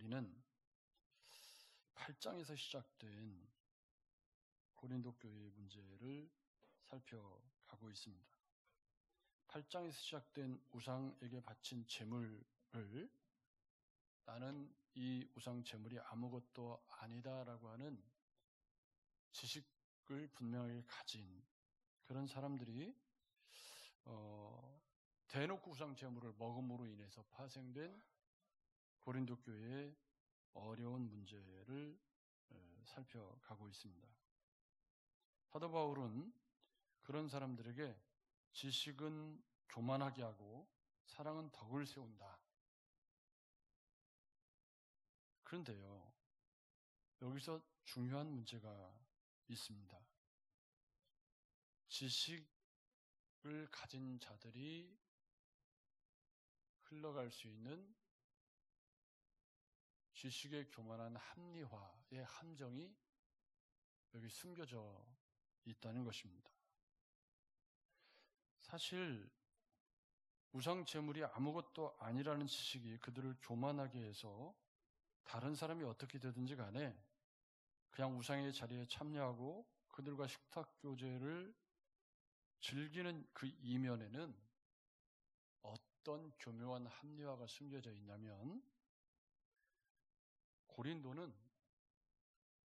우리는 8장에서 시작된 고린도 교회의 문제를 살펴가고 있습니다. 8장에서 시작된 우상에게 바친 제물을 나는 이 우상 제물이 아무것도 아니다라고 하는 지식을 분명하게 가진 그런 사람들이 대놓고 우상 제물을 먹음으로 인해서 파생된 고린도 교회의 어려운 문제를 살펴가고 있습니다. 사도 바울은 그런 사람들에게 지식은 교만하게 하고 사랑은 덕을 세운다. 그런데요, 여기서 중요한 문제가 있습니다. 지식을 가진 자들이 흘러갈 수 있는 지식의 교만한 합리화의 함정이 여기 숨겨져 있다는 것입니다. 사실 우상 제물이 아무것도 아니라는 지식이 그들을 교만하게 해서 다른 사람이 어떻게 되든지 간에 그냥 우상의 자리에 참여하고 그들과 식탁 교제를 즐기는 그 이면에는 어떤 교묘한 합리화가 숨겨져 있냐면, 고린도는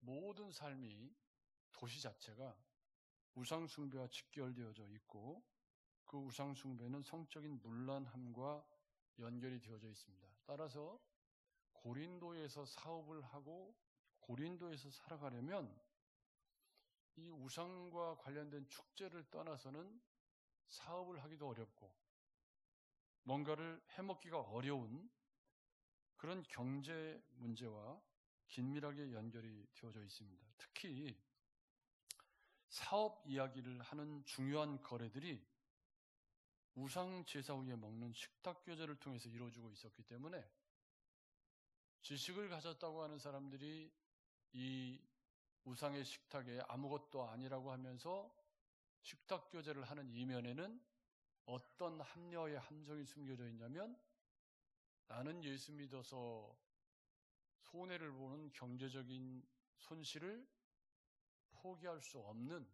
모든 삶이 도시 자체가 우상 숭배와 직결되어져 있고 그 우상 숭배는 성적인 문란함과 연결이 되어져 있습니다. 따라서 고린도에서 사업을 하고 고린도에서 살아가려면 이 우상과 관련된 축제를 떠나서는 사업을 하기도 어렵고 뭔가를 해먹기가 어려운 그런 경제 문제와 긴밀하게 연결이 되어져 있습니다. 특히 사업 이야기를 하는 중요한 거래들이 우상 제사 후에 먹는 식탁 교제를 통해서 이루어지고 있었기 때문에 지식을 가졌다고 하는 사람들이 이 우상의 식탁에 아무것도 아니라고 하면서 식탁 교제를 하는 이면에는 어떤 합리화의 함정이 숨겨져 있냐면, 나는 예수 믿어서 손해를 보는 경제적인 손실을 포기할 수 없는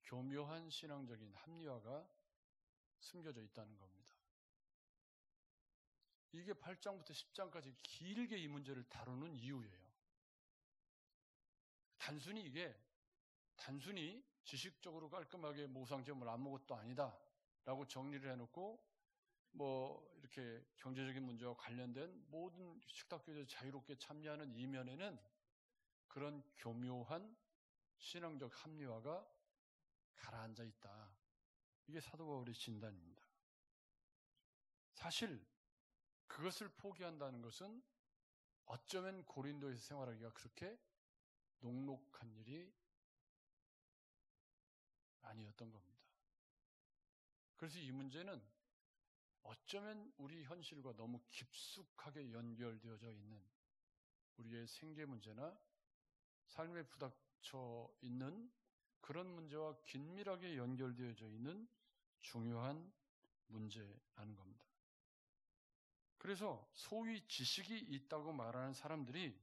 교묘한 신앙적인 합리화가 숨겨져 있다는 겁니다. 이게 8장부터 10장까지 길게 이 문제를 다루는 이유예요. 단순히 지식적으로 깔끔하게 우상제물 아무것도 아니다 라고 정리를 해놓고 이렇게 경제적인 문제와 관련된 모든 식탁교제에 자유롭게 참여하는 이면에는 그런 교묘한 신앙적 합리화가 가라앉아 있다. 이게 사도 바울의 진단입니다. 사실 그것을 포기한다는 것은 어쩌면 고린도에서 생활하기가 그렇게 녹록한 일이 아니었던 겁니다. 그래서 이 문제는 어쩌면 우리 현실과 너무 깊숙하게 연결되어져 있는 우리의 생계 문제나 삶에 부닥쳐 있는 그런 문제와 긴밀하게 연결되어져 있는 중요한 문제라는 겁니다. 그래서 소위 지식이 있다고 말하는 사람들이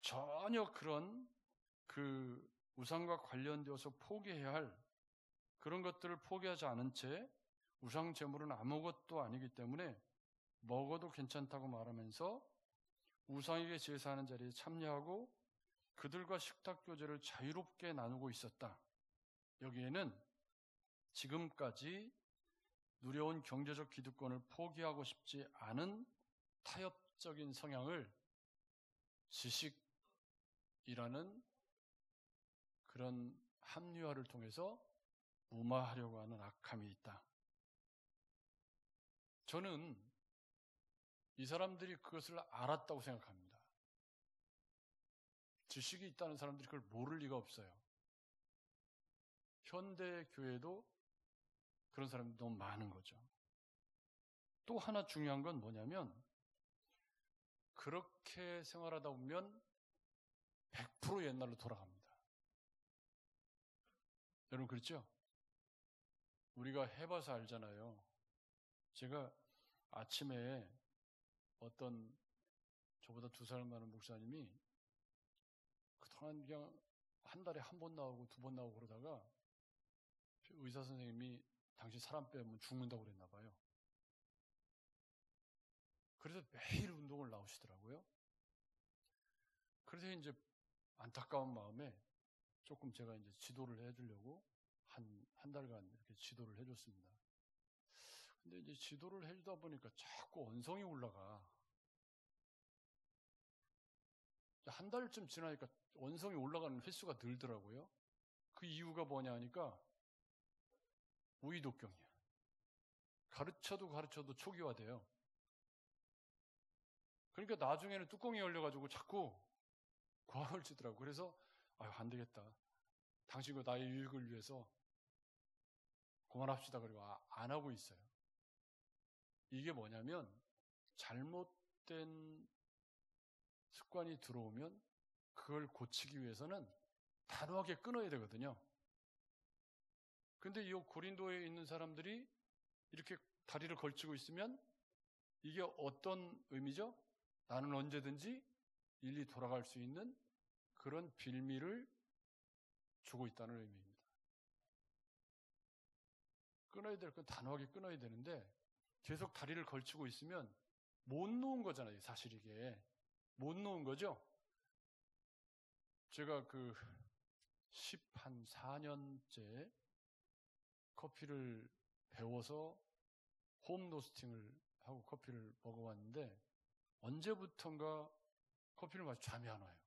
전혀 그런 그 우상과 관련되어서 포기해야 할 그런 것들을 포기하지 않은 채 우상 제물은 아무것도 아니기 때문에 먹어도 괜찮다고 말하면서 우상에게 제사하는 자리에 참여하고 그들과 식탁 교제를 자유롭게 나누고 있었다. 여기에는 지금까지 누려온 경제적 기득권을 포기하고 싶지 않은 타협적인 성향을 지식이라는 그런 합리화를 통해서 무마하려고 하는 악함이 있다. 저는 이 사람들이 그것을 알았다고 생각합니다. 지식이 있다는 사람들이 그걸 모를 리가 없어요. 현대 교회도 그런 사람들이 너무 많은 거죠. 또 하나 중요한 건 뭐냐면, 그렇게 생활하다 보면 100% 옛날로 돌아갑니다. 여러분 그렇죠? 우리가 해봐서 알잖아요. 제가 아침에 어떤 저보다 2살 많은 목사님이 그동안 그냥 한 달에 1번 나오고 2번 나오고 그러다가 의사 선생님이 당신 사람 빼면 죽는다고 그랬나 봐요. 그래서 매일 운동을 나오시더라고요. 그래서 이제 안타까운 마음에 조금 제가 이제 지도를 해주려고 한 달간 이렇게 지도를 해줬습니다. 근데 이제 지도를 해주다 보니까 자꾸 언성이 올라가. 한 달쯤 지나니까 언성이 올라가는 횟수가 늘더라고요. 그 이유가 뭐냐 하니까 우이독경이야. 가르쳐도 초기화돼요. 그러니까 나중에는 뚜껑이 열려가지고 자꾸 과음을 치더라고요. 그래서 안 되겠다. 당신과 나의 유익을 위해서 그만합시다. 그리고 안 하고 있어요. 이게 뭐냐면 잘못된 습관이 들어오면 그걸 고치기 위해서는 단호하게 끊어야 되거든요. 근데 이 고린도에 있는 사람들이 이렇게 다리를 걸치고 있으면 이게 어떤 의미죠? 나는 언제든지 일리 돌아갈 수 있는 그런 빌미를 주고 있다는 의미입니다. 끊어야 될 건 단호하게 끊어야 되는데 계속 다리를 걸치고 있으면 못 놓은 거잖아요. 사실 이게 못 놓은 거죠. 제가 14년째 커피를 배워서 홈 로스팅을 하고 커피를 먹어왔는데 언제부턴가 커피를 마시고 잠이 안 와요.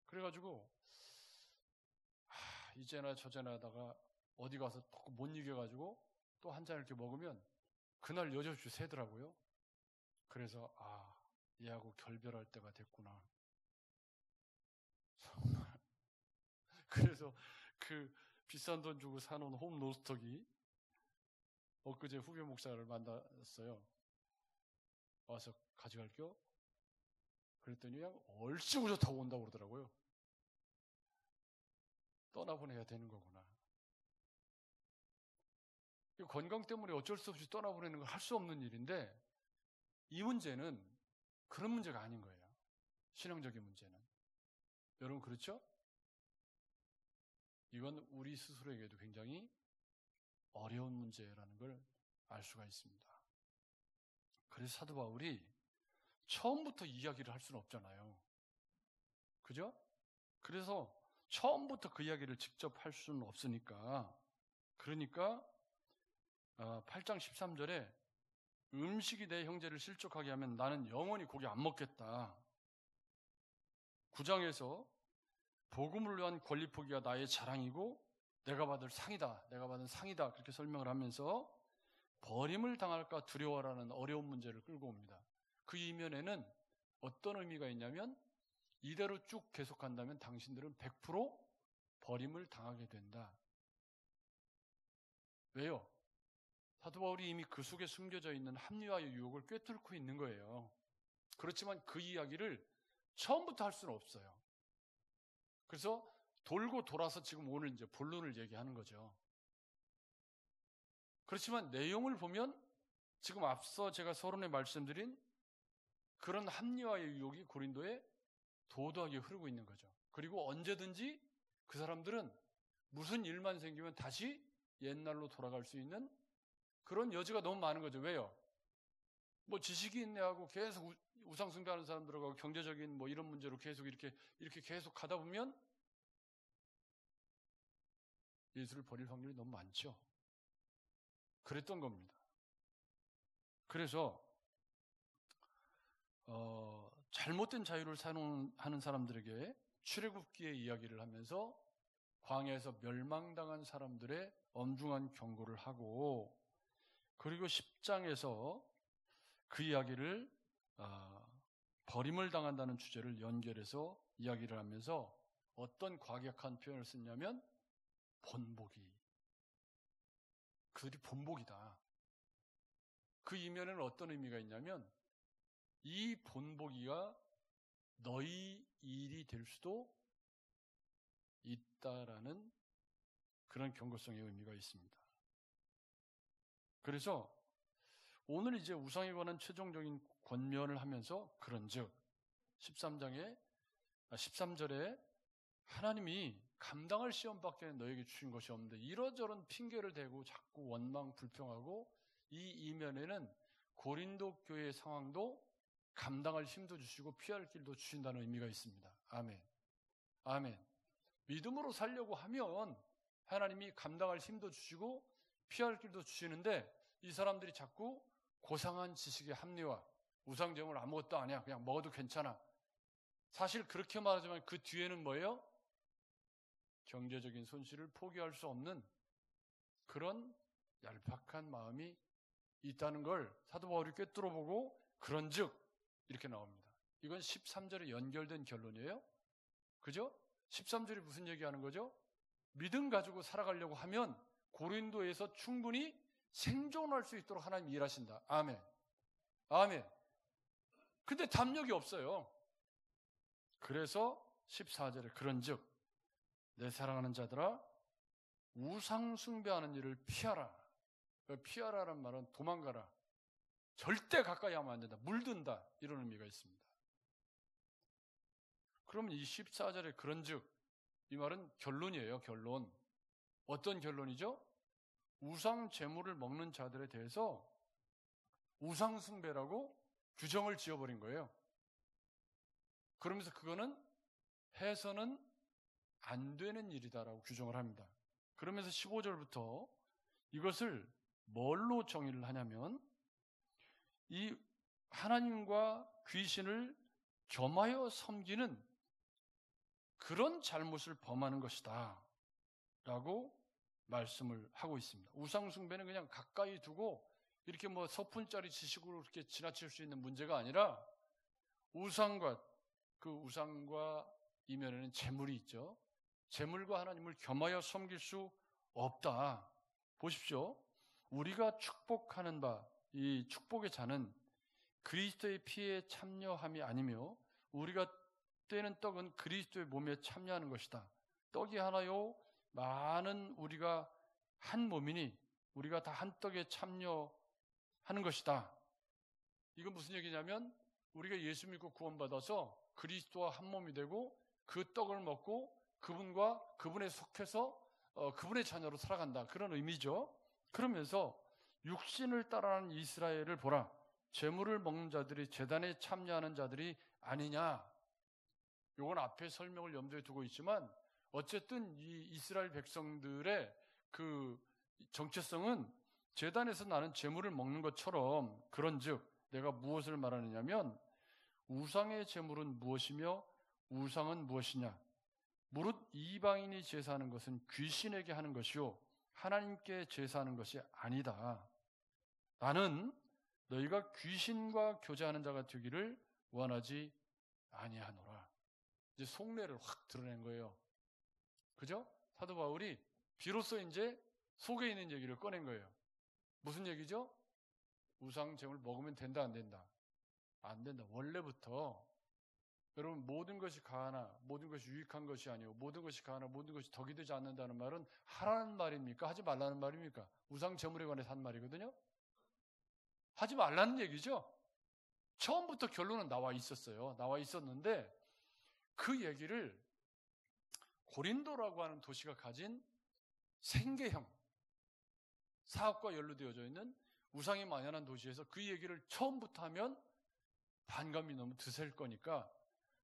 그래가지고 이제나 저제나 하다가 어디 가서 못 이겨가지고 또 한 잔 이렇게 먹으면 그날 여지없이 새더라고요. 그래서 얘하고 결별할 때가 됐구나. 정말. 그래서 그 비싼 돈 주고 사놓은 홈 로스터기 엊그제 후배 목사를 만났어요. 와서 가져갈게요. 그랬더니 그냥 얼씨구저 타고 온다고 그러더라고요. 떠나보내야 되는 거구나. 건강 때문에 어쩔 수 없이 떠나보내는 걸 할 수 없는 일인데 이 문제는 그런 문제가 아닌 거예요. 신앙적인 문제는. 여러분 그렇죠? 이건 우리 스스로에게도 굉장히 어려운 문제라는 걸 알 수가 있습니다. 그래서 사도 바울이 처음부터 이야기를 할 수는 없잖아요. 그죠? 그래서 처음부터 그 이야기를 직접 할 수는 없으니까 그러니까 8장 13절에 음식이 내 형제를 실족하게 하면 나는 영원히 고기 안 먹겠다. 9장에서 복음을 위한 권리 포기가 나의 자랑이고 내가 받은 상이다. 그렇게 설명을 하면서 버림을 당할까 두려워라는 어려운 문제를 끌고 옵니다. 그 이면에는 어떤 의미가 있냐면 이대로 쭉 계속한다면 당신들은 100% 버림을 당하게 된다. 왜요? 사도 바울이 이미 그 속에 숨겨져 있는 합리화의 유혹을 꿰뚫고 있는 거예요. 그렇지만 그 이야기를 처음부터 할 수는 없어요. 그래서 돌고 돌아서 지금 오늘 이제 본론을 얘기하는 거죠. 그렇지만 내용을 보면 지금 앞서 제가 서론에 말씀드린 그런 합리화의 유혹이 고린도에 도도하게 흐르고 있는 거죠. 그리고 언제든지 그 사람들은 무슨 일만 생기면 다시 옛날로 돌아갈 수 있는 그런 여지가 너무 많은 거죠. 왜요? 뭐 지식이 있네 하고 계속 우상 숭배하는 사람들하고 경제적인 뭐 이런 문제로 계속 이렇게 계속 가다 보면 예수를 버릴 확률이 너무 많죠. 그랬던 겁니다. 그래서 잘못된 자유를 사용하는 사람들에게 출애굽기의 이야기를 하면서 광야에서 멸망당한 사람들의 엄중한 경고를 하고 그리고 10장에서 그 이야기를 버림을 당한다는 주제를 연결해서 이야기를 하면서 어떤 과격한 표현을 쓰냐면 본보기. 그들이 본보기다. 그 이면에는 어떤 의미가 있냐면 이 본보기가 너희 일이 될 수도 있다라는 그런 경고성의 의미가 있습니다. 그래서 오늘 이제 우상에 관한 최종적인 권면을 하면서 그런즉 13절에 하나님이 감당할 시험밖에 너에게 주신 것이 없는데 이러저런 핑계를 대고 자꾸 원망 불평하고 이 이면에는 고린도 교회의 상황도 감당할 힘도 주시고 피할 길도 주신다는 의미가 있습니다. 아멘. 아멘. 믿음으로 살려고 하면 하나님이 감당할 힘도 주시고 피할 길도 주시는데 이 사람들이 자꾸 고상한 지식의 합리화, 우상제물 아무것도 아니야, 그냥 먹어도 괜찮아. 사실 그렇게 말하지만 그 뒤에는 뭐예요? 경제적인 손실을 포기할 수 없는 그런 얄팍한 마음이 있다는 걸 사도 바울이 꿰뚫어보고 그런즉 이렇게 나옵니다. 이건 13절에 연결된 결론이에요. 그죠? 13절이 무슨 얘기하는 거죠? 믿음 가지고 살아가려고 하면 고린도에서 충분히 생존할 수 있도록 하나님 일하신다. 아멘. 아멘. 근데 담력이 없어요. 그래서 14절에 그런즉 내 사랑하는 자들아 우상 숭배하는 일을 피하라. 피하라는 말은 도망가라. 절대 가까이 하면 안 된다. 물든다. 이런 의미가 있습니다. 그러면 이 14절에 그런즉 이 말은 결론이에요. 결론. 어떤 결론이죠? 우상 제물을 먹는 자들에 대해서 우상 숭배라고 규정을 지어버린 거예요. 그러면서 그거는 해서는 안 되는 일이다라고 규정을 합니다. 그러면서 15절부터 이것을 뭘로 정의를 하냐면 이 하나님과 귀신을 겸하여 섬기는 그런 잘못을 범하는 것이다 라고 말씀을 하고 있습니다. 우상 숭배는 그냥 가까이 두고 이렇게 뭐 서푼짜리 지식으로 이렇게 지나칠 수 있는 문제가 아니라 우상과 이면에는 재물이 있죠. 재물과 하나님을 겸하여 섬길 수 없다. 보십시오. 우리가 축복하는 바, 이 축복의 잔은 그리스도의 피에 참여함이 아니며 우리가 떼는 떡은 그리스도의 몸에 참여하는 것이다. 떡이 하나요 많은 우리가 한 몸이니 우리가 다 한 떡에 참여하는 것이다. 이건 무슨 얘기냐면 우리가 예수 믿고 구원받아서 그리스도와 한 몸이 되고 그 떡을 먹고 그분과 그분에 속해서 그분의 자녀로 살아간다. 그런 의미죠. 그러면서 육신을 따라하는 이스라엘을 보라. 제물을 먹는 자들이 제단에 참여하는 자들이 아니냐. 이건 앞에 설명을 염두에 두고 있지만 어쨌든 이 이스라엘 백성들의 그 정체성은 제단에서 나는 제물을 먹는 것처럼 그런즉 내가 무엇을 말하느냐면 우상의 제물은 무엇이며 우상은 무엇이냐. 무릇 이방인이 제사하는 것은 귀신에게 하는 것이요 하나님께 제사하는 것이 아니다. 나는 너희가 귀신과 교제하는 자가 되기를 원하지 아니하노라. 이제 속내를 확 드러낸 거예요. 그죠? 사도 바울이 비로소 이제 속에 있는 얘기를 꺼낸 거예요. 무슨 얘기죠? 우상 제물 먹으면 된다 안 된다? 안 된다. 원래부터 여러분 모든 것이 가하나 모든 것이 유익한 것이 아니고 모든 것이 가하나 모든 것이 덕이 되지 않는다는 말은 하라는 말입니까? 하지 말라는 말입니까? 우상 제물에 관해서 한 말이거든요. 하지 말라는 얘기죠. 처음부터 결론은 나와 있었어요. 나와 있었는데 그 얘기를 고린도라고 하는 도시가 가진 생계형 사업과 연루되어져 있는 우상이 만연한 도시에서 그 얘기를 처음부터 하면 반감이 너무 드셀 거니까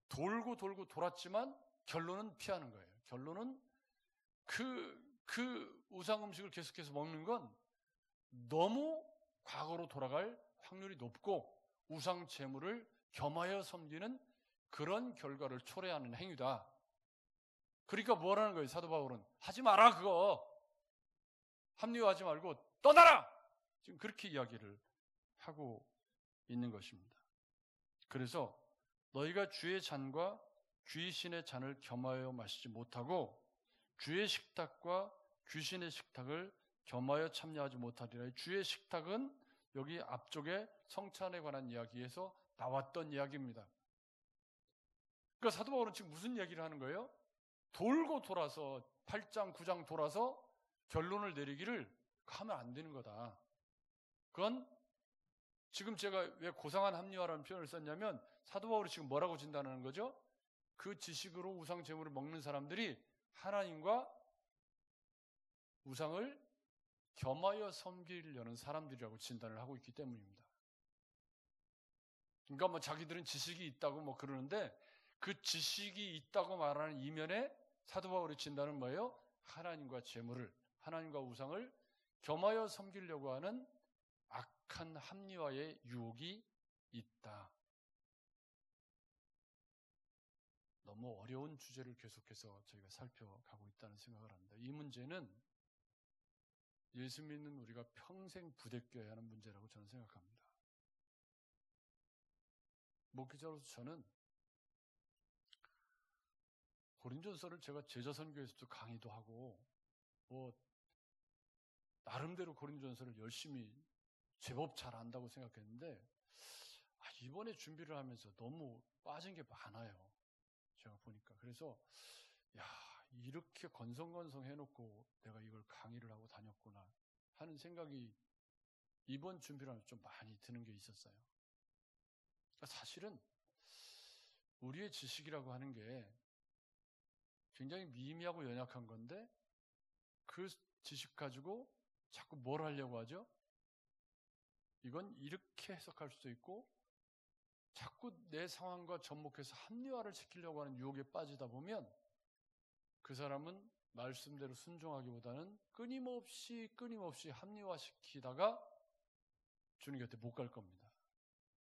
돌고 돌고 돌았지만 결론은 피하는 거예요. 결론은 그 우상 음식을 계속해서 먹는 건 너무 과거로 돌아갈 확률이 높고 우상 제물을 겸하여 섬기는 그런 결과를 초래하는 행위다. 그러니까 뭐라는 거예요? 사도 바울은 하지 마라 그거. 합리화하지 말고 떠나라. 지금 그렇게 이야기를 하고 있는 것입니다. 그래서 너희가 주의 잔과 귀신의 잔을 겸하여 마시지 못하고 주의 식탁과 귀신의 식탁을 겸하여 참여하지 못하리라. 주의 식탁은 여기 앞쪽에 성찬에 관한 이야기에서 나왔던 이야기입니다. 그러니까 사도 바울은 지금 무슨 얘기를 하는 거예요? 돌고 돌아서 8장 9장 돌아서 결론을 내리기를 하면 안 되는 거다. 그건 지금 제가 왜 고상한 합리화라는 표현을 썼냐면 사도 바울이 지금 뭐라고 진단하는 거죠? 그 지식으로 우상 제물을 먹는 사람들이 하나님과 우상을 겸하여 섬기려는 사람들이라고 진단을 하고 있기 때문입니다. 그러니까 뭐 자기들은 지식이 있다고 뭐 그러는데 그 지식이 있다고 말하는 이면에 사도 바울의 진단은 뭐예요? 하나님과 제물을, 하나님과 우상을 겸하여 섬기려고 하는 악한 합리화의 유혹이 있다. 너무 어려운 주제를 계속해서 저희가 살펴가고 있다는 생각을 합니다. 이 문제는 예수 믿는 우리가 평생 부대껴야 하는 문제라고 저는 생각합니다. 목회자로서 저는 고린도전서를 제가 제자선교에서도 강의도 하고 뭐 나름대로 고린도전서를 열심히 제법 잘 안다고 생각했는데 이번에 준비를 하면서 너무 빠진 게 많아요. 제가 보니까. 그래서 이렇게 건성건성 해놓고 내가 이걸 강의를 하고 다녔구나 하는 생각이 이번 준비를 하면서 좀 많이 드는 게 있었어요. 그러니까 사실은 우리의 지식이라고 하는 게 굉장히 미미하고 연약한 건데 그 지식 가지고 자꾸 뭘 하려고 하죠? 이건 이렇게 해석할 수도 있고 자꾸 내 상황과 접목해서 합리화를 시키려고 하는 유혹에 빠지다 보면 그 사람은 말씀대로 순종하기보다는 끊임없이 합리화시키다가 주님 곁에 못 갈 겁니다.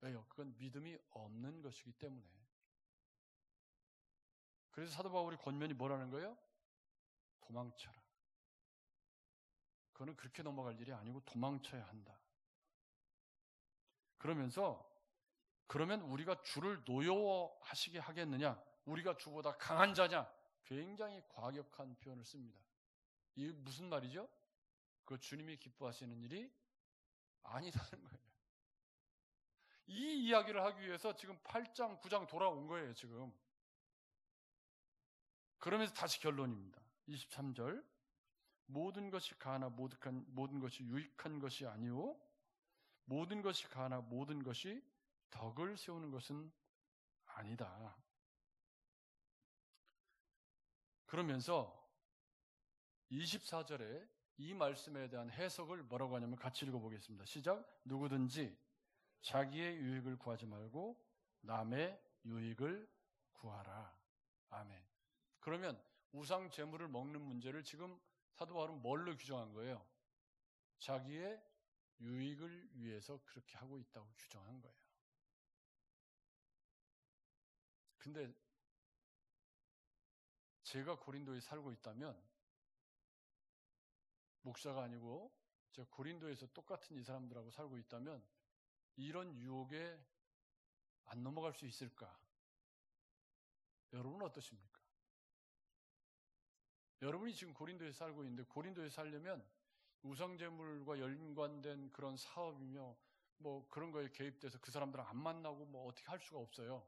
왜요? 그건 믿음이 없는 것이기 때문에. 그래서 사도 바울이 권면이 뭐라는 거예요? 도망쳐라. 그거는 그렇게 넘어갈 일이 아니고 도망쳐야 한다. 그러면 우리가 주를 노여워하시게 하겠느냐? 우리가 주보다 강한 자냐? 굉장히 과격한 표현을 씁니다. 이게 무슨 말이죠? 그 주님이 기뻐하시는 일이 아니라는 거예요. 이 이야기를 하기 위해서 지금 8장, 9장 돌아온 거예요, 지금. 그러면서 다시 결론입니다. 23절. 모든 것이 가나 모든 것이 유익한 것이 아니오 모든 것이 가나 모든 것이 덕을 세우는 것은 아니다. 그러면서 24절에 이 말씀에 대한 해석을 뭐라고 하냐면 같이 읽어보겠습니다. 시작. 누구든지 자기의 유익을 구하지 말고 남의 유익을 구하라. 아멘. 그러면 우상 제물을 먹는 문제를 지금 사도 바울은 뭘로 규정한 거예요? 자기의 유익을 위해서 그렇게 하고 있다고 규정한 거예요. 근데 제가 고린도에 살고 있다면 목사가 아니고 제가 고린도에서 똑같은 이 사람들하고 살고 있다면 이런 유혹에 안 넘어갈 수 있을까? 여러분은 어떠십니까? 여러분이 지금 고린도에 살고 있는데 고린도에 살려면 우상제물과 연관된 그런 사업이며 뭐 그런 거에 개입돼서 그 사람들은 안 만나고 뭐 어떻게 할 수가 없어요.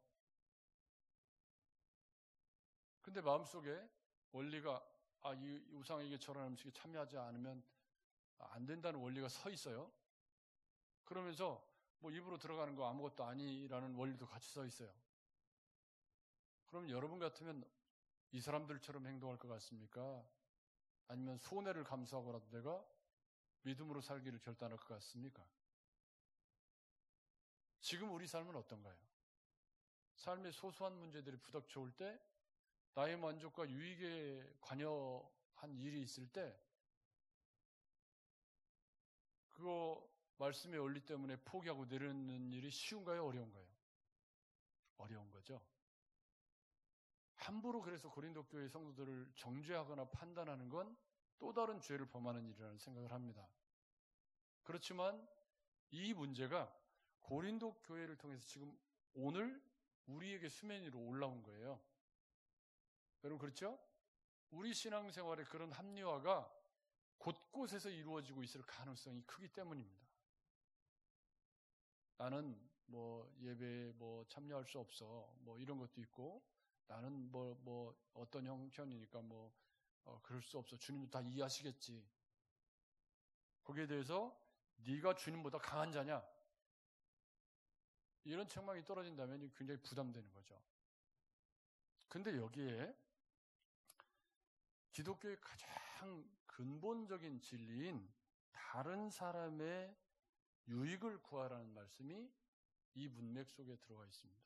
근데 마음속에 원리가 이 우상에게 절한 음식에 참여하지 않으면 안 된다는 원리가 서 있어요. 그러면서 뭐 입으로 들어가는 거 아무것도 아니라는 원리도 같이 서 있어요. 그럼 여러분 같으면 이 사람들처럼 행동할 것 같습니까? 아니면 손해를 감수하고라도 내가 믿음으로 살기를 결단할 것 같습니까? 지금 우리 삶은 어떤가요? 삶의 소소한 문제들이 부닥쳐올 때 나의 만족과 유익에 관여한 일이 있을 때 그거 말씀의 원리 때문에 포기하고 내려놓는 일이 쉬운가요? 어려운가요? 어려운 거죠. 함부로 그래서 고린도 교회 성도들을 정죄하거나 판단하는 건 또 다른 죄를 범하는 일이라는 생각을 합니다. 그렇지만 이 문제가 고린도 교회를 통해서 지금 오늘 우리에게 수면 위로 올라온 거예요. 여러분 그렇죠? 우리 신앙생활에 그런 합리화가 곳곳에서 이루어지고 있을 가능성이 크기 때문입니다. 나는 뭐 예배에 뭐 참여할 수 없어 뭐 이런 것도 있고 나는 뭐 어떤 형편이니까 뭐 그럴 수 없어. 주님도 다 이해하시겠지. 거기에 대해서 네가 주님보다 강한 자냐? 이런 책망이 떨어진다면 굉장히 부담되는 거죠. 근데 여기에 기독교의 가장 근본적인 진리인 다른 사람의 유익을 구하라는 말씀이 이 문맥 속에 들어가 있습니다.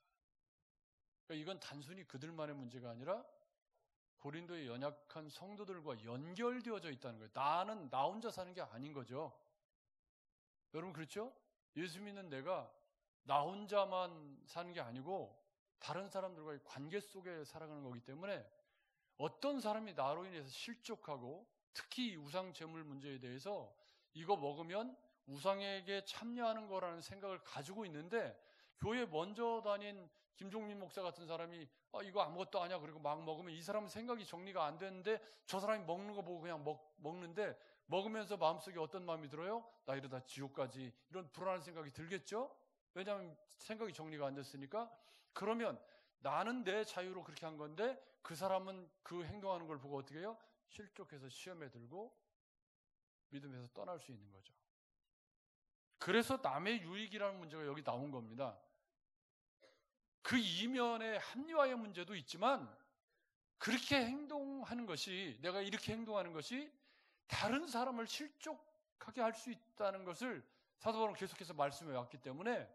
그러니까 이건 단순히 그들만의 문제가 아니라 고린도의 연약한 성도들과 연결되어져 있다는 거예요. 나는 나 혼자 사는 게 아닌 거죠. 여러분 그렇죠? 예수 믿는 내가 나 혼자만 사는 게 아니고 다른 사람들과의 관계 속에 살아가는 거기 때문에 어떤 사람이 나로 인해서 실족하고 특히 우상 제물 문제에 대해서 이거 먹으면 우상에게 참여하는 거라는 생각을 가지고 있는데 교회 먼저 다닌 김종민 목사 같은 사람이 이거 아무것도 아니야 그리고 막 먹으면 이 사람은 생각이 정리가 안 되는데 저 사람이 먹는 거 보고 그냥 먹는데 먹으면서 마음속에 어떤 마음이 들어요? 나 이러다 지옥 가지 이런 불안한 생각이 들겠죠? 왜냐하면 생각이 정리가 안 됐으니까. 그러면 나는 내 자유로 그렇게 한 건데 그 사람은 그 행동하는 걸 보고 어떻게 해요? 실족해서 시험에 들고 믿음에서 떠날 수 있는 거죠. 그래서 남의 유익이라는 문제가 여기 나온 겁니다. 그 이면에 합리화의 문제도 있지만 그렇게 행동하는 것이 내가 이렇게 행동하는 것이 다른 사람을 실족하게 할 수 있다는 것을 사도 바울은 계속해서 말씀해 왔기 때문에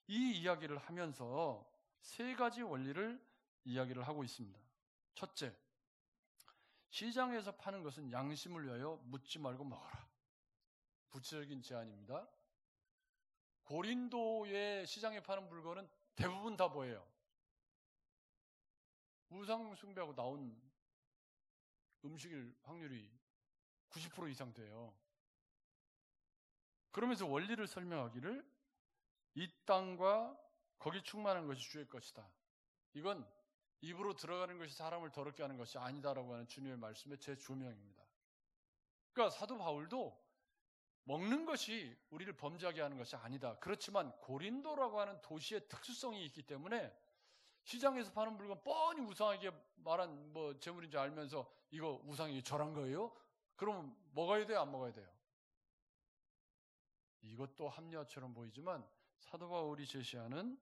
이 이야기를 하면서 세 가지 원리를 이야기를 하고 있습니다. 첫째, 시장에서 파는 것은 양심을 위하여 묻지 말고 먹어라. 구체적인 제안입니다. 고린도의 시장에 파는 물건은 대부분 다 뭐예요? 우상 숭배하고 나온 음식일 확률이 90% 이상 돼요. 그러면서 원리를 설명하기를 이 땅과 거기 충만한 것이 주의 것이다. 이건 입으로 들어가는 것이 사람을 더럽게 하는 것이 아니다라고 하는 주님의 말씀의 재조명입니다. 그러니까 사도 바울도 먹는 것이 우리를 범죄하게 하는 것이 아니다. 그렇지만 고린도라고 하는 도시의 특수성이 있기 때문에 시장에서 파는 물건 뻔히 우상하게 말한 제물인 줄 알면서 이거 우상이 절한 거예요? 그러면 먹어야 돼요? 안 먹어야 돼요? 이것도 합리화처럼 보이지만 사도 바울이 제시하는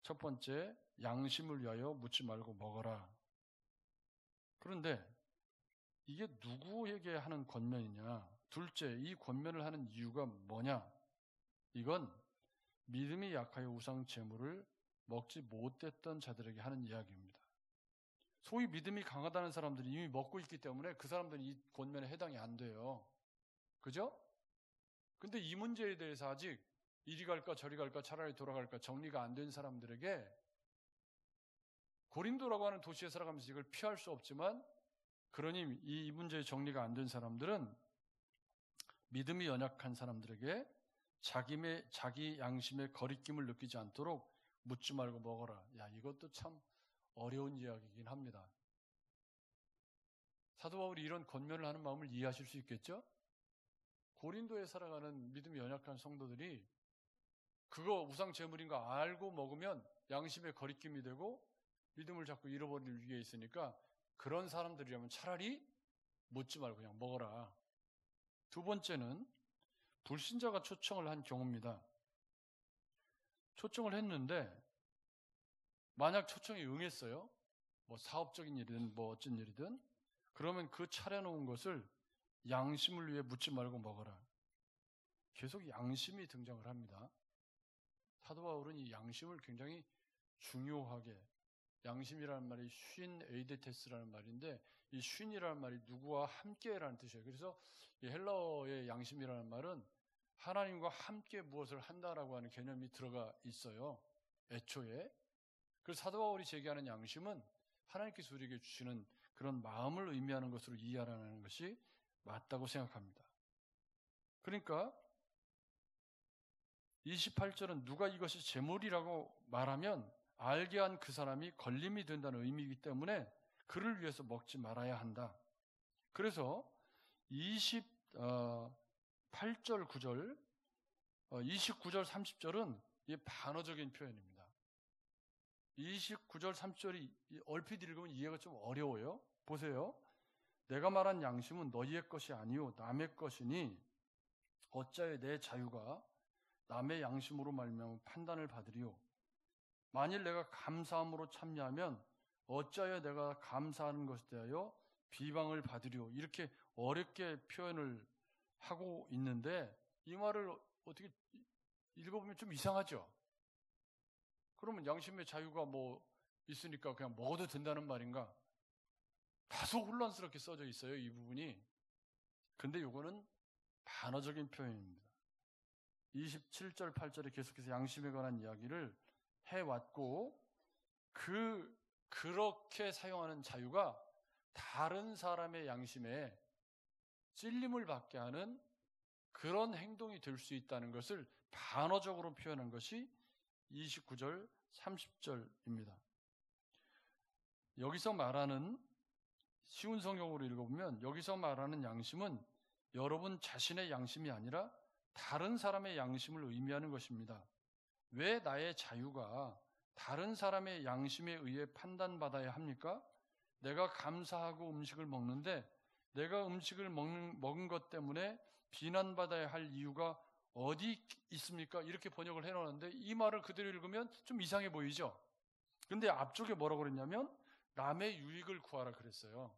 첫 번째, 양심을 위하여 묻지 말고 먹어라. 그런데 이게 누구에게 하는 권면이냐? 둘째, 이 권면을 하는 이유가 뭐냐? 이건 믿음이 약하여 우상 제물을 먹지 못했던 자들에게 하는 이야기입니다. 소위 믿음이 강하다는 사람들이 이미 먹고 있기 때문에 그 사람들은 이 권면에 해당이 안 돼요. 그죠? 근데 이 문제에 대해서 아직 이리 갈까 저리 갈까 차라리 돌아갈까 정리가 안 된 사람들에게 고린도라고 하는 도시에 살아가면서 이걸 피할 수 없지만 그러니 이 문제의 정리가 안 된 사람들은 믿음이 연약한 사람들에게 자기 양심의 거리낌을 느끼지 않도록 묻지 말고 먹어라. 이것도 참 어려운 이야기이긴 합니다. 사도 바울이 이런 권면을 하는 마음을 이해하실 수 있겠죠? 고린도에 살아가는 믿음이 연약한 성도들이 그거 우상 제물인 거 알고 먹으면 양심의 거리낌이 되고 믿음을 자꾸 잃어버릴 위기에 있으니까 그런 사람들이라면 차라리 묻지 말고 그냥 먹어라. 두 번째는 불신자가 초청을 한 경우입니다. 초청을 했는데 만약 초청에 응했어요. 사업적인 일이든 어쩐 일이든 그러면 그 차려놓은 것을 양심을 위해 묻지 말고 먹어라. 계속 양심이 등장을 합니다. 사도 바울은 이 양심을 굉장히 중요하게 양심이라는 말이 쉰 에이데테스라는 말인데 이 쉰이라는 말이 누구와 함께라는 뜻이에요. 그래서 이 헬라어의 양심이라는 말은 하나님과 함께 무엇을 한다라고 하는 개념이 들어가 있어요. 애초에. 그래서 사도 바울이 제기하는 양심은 하나님께서 우리에게 주시는 그런 마음을 의미하는 것으로 이해하라는 것이 맞다고 생각합니다. 그러니까 28절은 누가 이것이 제물이라고 말하면 알게 한 그 사람이 걸림이 된다는 의미이기 때문에 그를 위해서 먹지 말아야 한다. 그래서 28절, 9절, 29절, 30절은 이 반어적인 표현입니다. 29절, 30절이 얼핏 읽으면 이해가 좀 어려워요. 보세요. 내가 말한 양심은 너희의 것이 아니요 남의 것이니 어찌하여 내 자유가 남의 양심으로 말미암아 판단을 받으리요. 만일 내가 감사함으로 참여하면 어찌하여 내가 감사하는 것에 대하여 비방을 받으리요. 이렇게 어렵게 표현을 하고 있는데 이 말을 어떻게 읽어보면 좀 이상하죠. 그러면 양심의 자유가 뭐 있으니까 그냥 먹어도 된다는 말인가? 다소 혼란스럽게 써져 있어요, 이 부분이. 근데 이거는 반어적인 표현입니다. 27절, 8절에 계속해서 양심에 관한 이야기를 해왔고 그렇게 사용하는 자유가 다른 사람의 양심에 찔림을 받게 하는 그런 행동이 될 수 있다는 것을 반어적으로 표현한 것이 29절, 30절입니다. 여기서 말하는, 쉬운 성경으로 읽어보면 여기서 말하는 양심은 여러분 자신의 양심이 아니라 다른 사람의 양심을 의미하는 것입니다. 왜 나의 자유가 다른 사람의 양심에 의해 판단받아야 합니까? 내가 감사하고 음식을 먹는데 내가 음식을 먹은 것 때문에 비난받아야 할 이유가 어디 있습니까? 이렇게 번역을 해놓았는데 이 말을 그대로 읽으면 좀 이상해 보이죠? 근데 앞쪽에 뭐라고 그랬냐면 남의 유익을 구하라 그랬어요.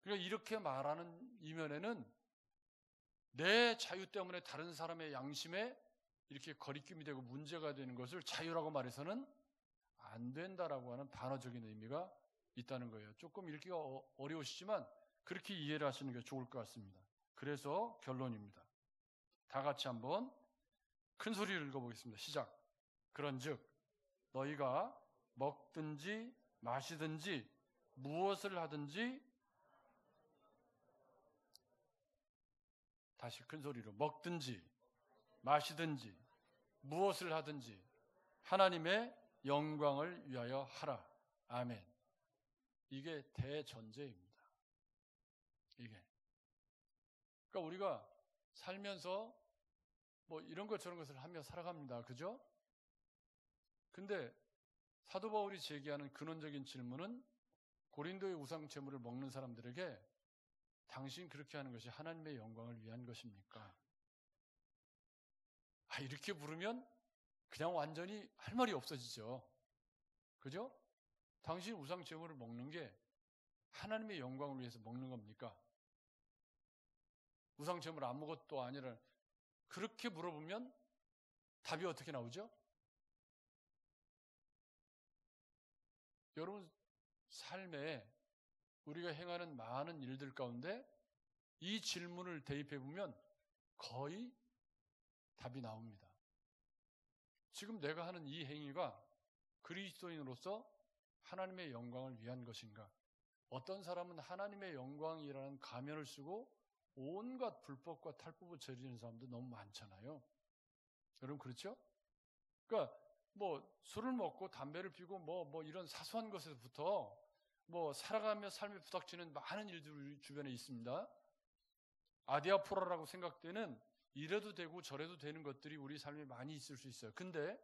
그러니까 이렇게 말하는 이면에는 내 자유 때문에 다른 사람의 양심에 이렇게 거리낌이 되고 문제가 되는 것을 자유라고 말해서는 안 된다라고 하는 반어적인 의미가 있다는 거예요. 조금 읽기가 어려우시지만 그렇게 이해를 하시는 게 좋을 것 같습니다. 그래서 결론입니다. 다 같이 한번 큰 소리를 읽어보겠습니다. 시작. 그런즉 너희가 먹든지 마시든지 무엇을 하든지, 다시 큰 소리로, 먹든지 마시든지 무엇을 하든지 하나님의 영광을 위하여 하라. 아멘. 이게 대전제입니다. 이게. 그러니까 우리가 살면서 뭐 이런 것 저런 것을 하며 살아갑니다. 그죠? 근데 사도 바울이 제기하는 근원적인 질문은 고린도의 우상 제물을 먹는 사람들에게 당신 그렇게 하는 것이 하나님의 영광을 위한 것입니까? 이렇게 물으면 그냥 완전히 할 말이 없어지죠. 그죠? 당신 우상 제물을 먹는 게 하나님의 영광을 위해서 먹는 겁니까? 우상 제물 아무것도 아니라, 그렇게 물어보면 답이 어떻게 나오죠? 여러분 삶에 우리가 행하는 많은 일들 가운데 이 질문을 대입해 보면 거의 답이 나옵니다. 지금 내가 하는 이 행위가 그리스도인으로서 하나님의 영광을 위한 것인가? 어떤 사람은 하나님의 영광이라는 가면을 쓰고 온갖 불법과 탈법을 저지르는 사람도 너무 많잖아요. 여러분 그렇죠? 그러니까 뭐 술을 먹고 담배를 피우고 뭐 이런 사소한 것에서부터 뭐 살아가며 삶에 부닥치는 많은 일들이 우리 주변에 있습니다. 아디아포라라고 생각되는 이래도 되고 저래도 되는 것들이 우리 삶에 많이 있을 수 있어요. 근데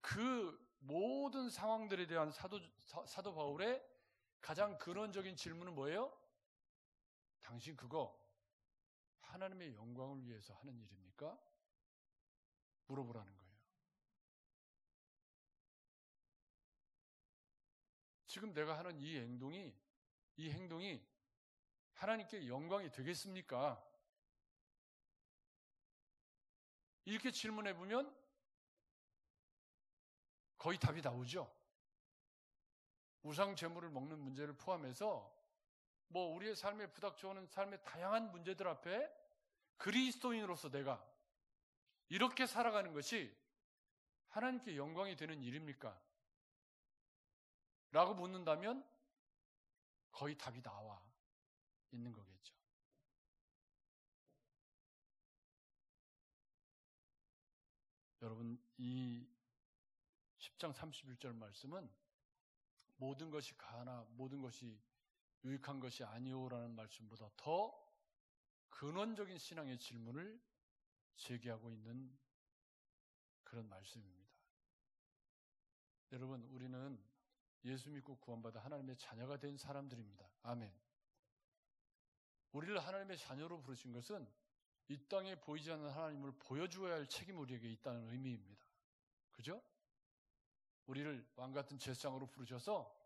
그 모든 상황들에 대한 사도 바울의 가장 근원적인 질문은 뭐예요? 당신 그거 하나님의 영광을 위해서 하는 일입니까? 물어보라는 거예요. 지금 내가 하는 이 행동이 하나님께 영광이 되겠습니까? 이렇게 질문해 보면 거의 답이 나오죠. 우상 제물을 먹는 문제를 포함해서 뭐 우리의 삶에 부닥쳐오는 삶의 다양한 문제들 앞에 그리스도인으로서 내가 이렇게 살아가는 것이 하나님께 영광이 되는 일입니까? 라고 묻는다면 거의 답이 나와 있는 거겠죠. 여러분 이 10장 31절 말씀은 모든 것이 가하나 모든 것이 유익한 것이 아니오라는 말씀보다 더 근원적인 신앙의 질문을 제기하고 있는 그런 말씀입니다. 여러분 우리는 예수 믿고 구원받아 하나님의 자녀가 된 사람들입니다. 아멘. 우리를 하나님의 자녀로 부르신 것은 이 땅에 보이지 않는 하나님을 보여주어야 할 책임이 우리에게 있다는 의미입니다. 그죠? 우리를 왕같은 제사장으로 부르셔서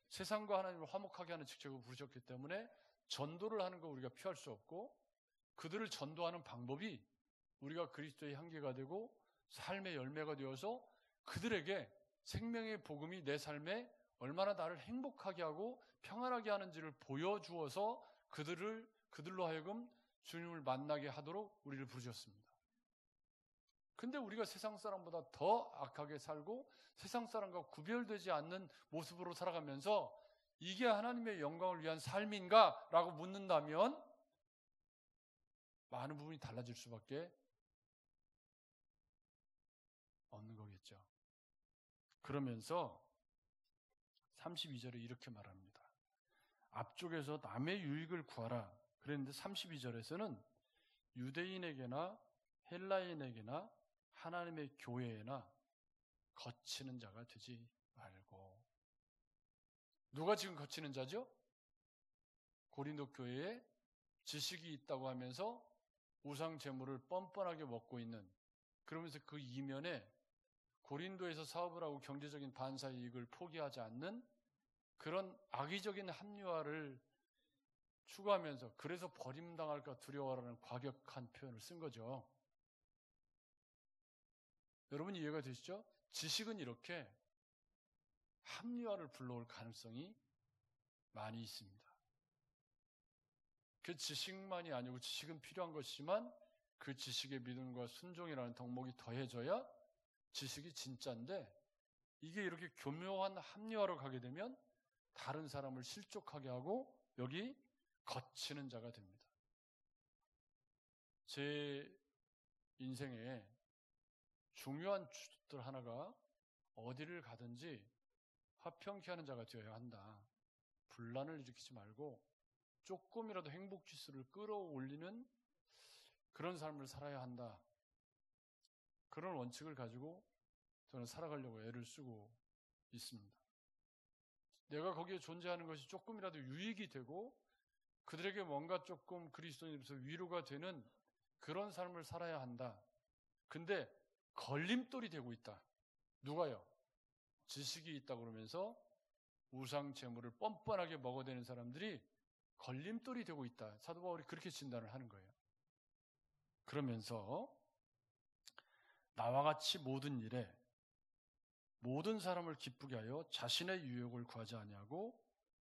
세상과 하나님을 화목하게 하는 직책으로 부르셨기 때문에 전도를 하는 거 우리가 피할 수 없고, 그들을 전도하는 방법이 우리가 그리스도의 향기가 되고 삶의 열매가 되어서 그들에게 생명의 복음이 내 삶에 얼마나 나를 행복하게 하고 평안하게 하는지를 보여주어서 그들로 하여금 주님을 만나게 하도록 우리를 부르셨습니다. 근데 우리가 세상 사람보다 더 악하게 살고 세상 사람과 구별되지 않는 모습으로 살아가면서 이게 하나님의 영광을 위한 삶인가? 라고 묻는다면 많은 부분이 달라질 수밖에 없는 거겠죠. 그러면서 32절에 이렇게 말합니다. 앞쪽에서 남의 유익을 구하라 그랬는데 32절에서는 유대인에게나 헬라인에게나 하나님의 교회에나 거치는 자가 되지 말고. 누가 지금 거치는 자죠? 고린도 교회에 지식이 있다고 하면서 우상 제물을 뻔뻔하게 먹고 있는, 그러면서 그 이면에 고린도에서 사업을 하고 경제적인 반사 이익을 포기하지 않는 그런 악의적인 합리화를 추구하면서 그래서 버림당할까 두려워하라는 과격한 표현을 쓴 거죠. 여러분 이해가 되시죠? 지식은 이렇게 합리화를 불러올 가능성이 많이 있습니다. 그 지식만이 아니고 지식은 필요한 것이지만 그 지식의 믿음과 순종이라는 덕목이 더해져야 지식이 진짜인데, 이게 이렇게 교묘한 합리화로 가게 되면 다른 사람을 실족하게 하고 여기 거치는 자가 됩니다. 제 인생에 중요한 주들 하나가 어디를 가든지 화평케 하는 자가 되어야 한다. 분란을 일으키지 말고 조금이라도 행복 지수를 끌어올리는 그런 삶을 살아야 한다. 그런 원칙을 가지고 저는 살아가려고 애를 쓰고 있습니다. 내가 거기에 존재하는 것이 조금이라도 유익이 되고 그들에게 뭔가 조금 그리스도인으로서 위로가 되는 그런 삶을 살아야 한다. 근데 걸림돌이 되고 있다. 누가요? 지식이 있다고 그러면서 우상 제물을 뻔뻔하게 먹어대는 사람들이 걸림돌이 되고 있다. 사도 바울이 그렇게 진단을 하는 거예요. 그러면서 나와 같이 모든 일에 모든 사람을 기쁘게 하여 자신의 유익을 구하지 아니하고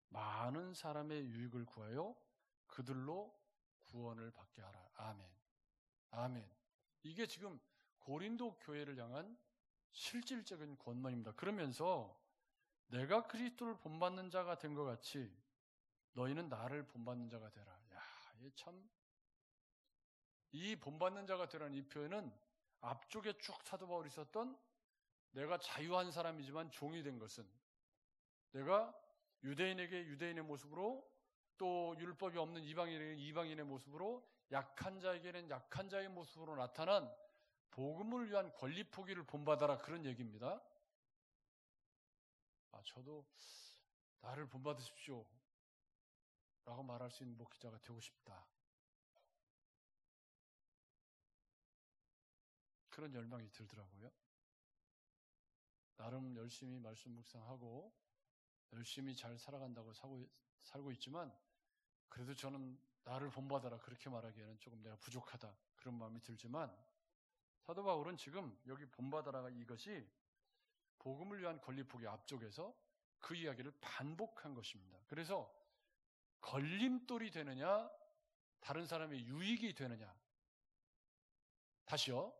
많은 사람의 유익을 구하여 그들로 구원을 받게 하라. 아멘. 아멘. 이게 지금 고린도 교회를 향한 실질적인 권면입니다. 그러면서 내가 그리스도를 본받는 자가 된 것 같이 너희는 나를 본받는 자가 되라. 야, 이게 참, 이 본받는 자가 되라는 이 표현은 앞쪽에 쭉 사도 바울이 썼던 내가 자유한 사람이지만 종이 된 것은, 내가 유대인에게 유대인의 모습으로 또 율법이 없는 이방인에게 이방인의 모습으로 약한 자에게는 약한 자의 모습으로 나타난 복음을 위한 권리 포기를 본받아라, 그런 얘기입니다. 저도 나를 본받으십시오 라고 말할 수 있는 목회자가 되고 싶다. 그런 열망이 들더라고요. 나름 열심히 말씀 묵상하고 열심히 잘 살아간다고 살고 있지만 그래도 저는 나를 본받아라 그렇게 말하기에는 조금 내가 부족하다 그런 마음이 들지만, 사도 바울은 지금 여기 본받아라가 이것이 복음을 위한 권리 포기 앞쪽에서 그 이야기를 반복한 것입니다. 그래서 걸림돌이 되느냐 다른 사람의 유익이 되느냐, 다시요,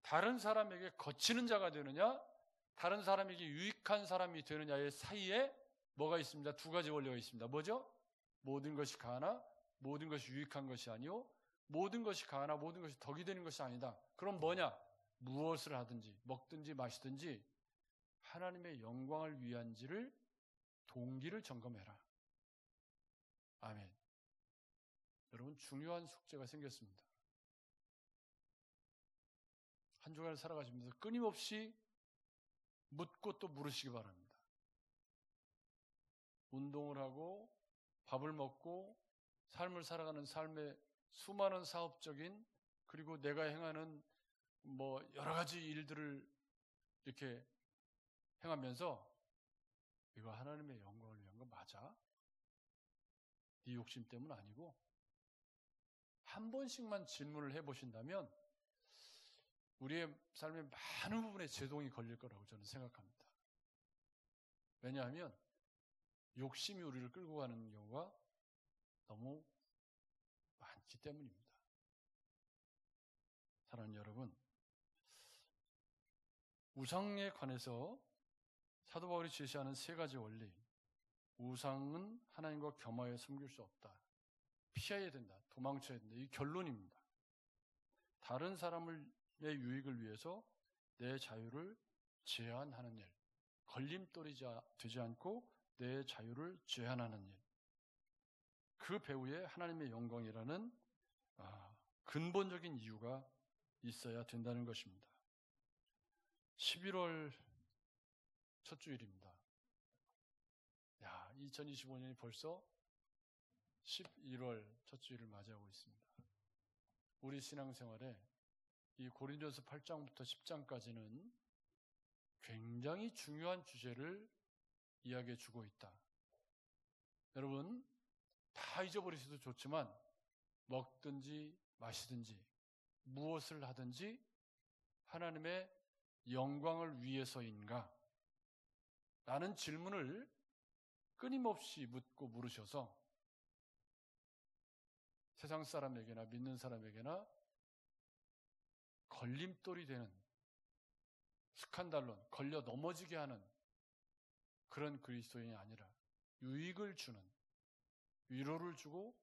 다른 사람에게 거치는 자가 되느냐 다른 사람에게 유익한 사람이 되느냐의 사이에 뭐가 있습니다? 두 가지 원리가 있습니다. 뭐죠? 모든 것이 가하나 모든 것이 유익한 것이 아니요 모든 것이 가하나 모든 것이 덕이 되는 것이 아니다. 그럼 뭐냐? 무엇을 하든지 먹든지 마시든지 하나님의 영광을 위한지를 동기를 점검해라. 아멘. 여러분 중요한 숙제가 생겼습니다. 한 주간을 살아가시면서 끊임없이 묻고 또 물으시기 바랍니다. 운동을 하고 밥을 먹고 삶을 살아가는 삶의 수많은 사업적인 그리고 내가 행하는 여러 가지 일들을 이렇게 행하면서 이거 하나님의 영광을 위한 거 맞아? 네 욕심 때문 아니고 한 번씩만 질문을 해보신다면 우리의 삶의 많은 부분에 제동이 걸릴 거라고 저는 생각합니다. 왜냐하면 욕심이 우리를 끌고 가는 경우가 너무 많기 때문입니다. 사랑하는 여러분, 우상에 관해서 사도 바울이 제시하는 세 가지 원리, 우상은 하나님과 겸하여 섬길 수 없다, 피해야 된다, 도망쳐야 된다, 이 결론입니다. 다른 사람의 유익을 위해서 내 자유를 제한하는 일, 걸림돌이 되지 않고 내 자유를 제한하는 일, 그 배후에 하나님의 영광이라는 근본적인 이유가 있어야 된다는 것입니다. 11월 첫 주일입니다. 2025년이 벌써 11월 첫 주일을 맞이하고 있습니다. 우리 신앙생활에 이 고린도서 8장부터 10장까지는 굉장히 중요한 주제를 이야기해 주고 있다. 여러분, 다 잊어버리셔도 좋지만 먹든지 마시든지 무엇을 하든지 하나님의 영광을 위해서인가? 라는 질문을 끊임없이 묻고 물으셔서 세상 사람에게나 믿는 사람에게나 걸림돌이 되는 스칸달론, 걸려 넘어지게 하는 그런 그리스도인이 아니라 유익을 주는, 위로를 주고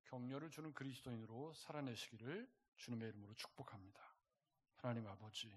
격려를 주는 그리스도인으로 살아내시기를 주님의 이름으로 축복합니다. 하나님 아버지,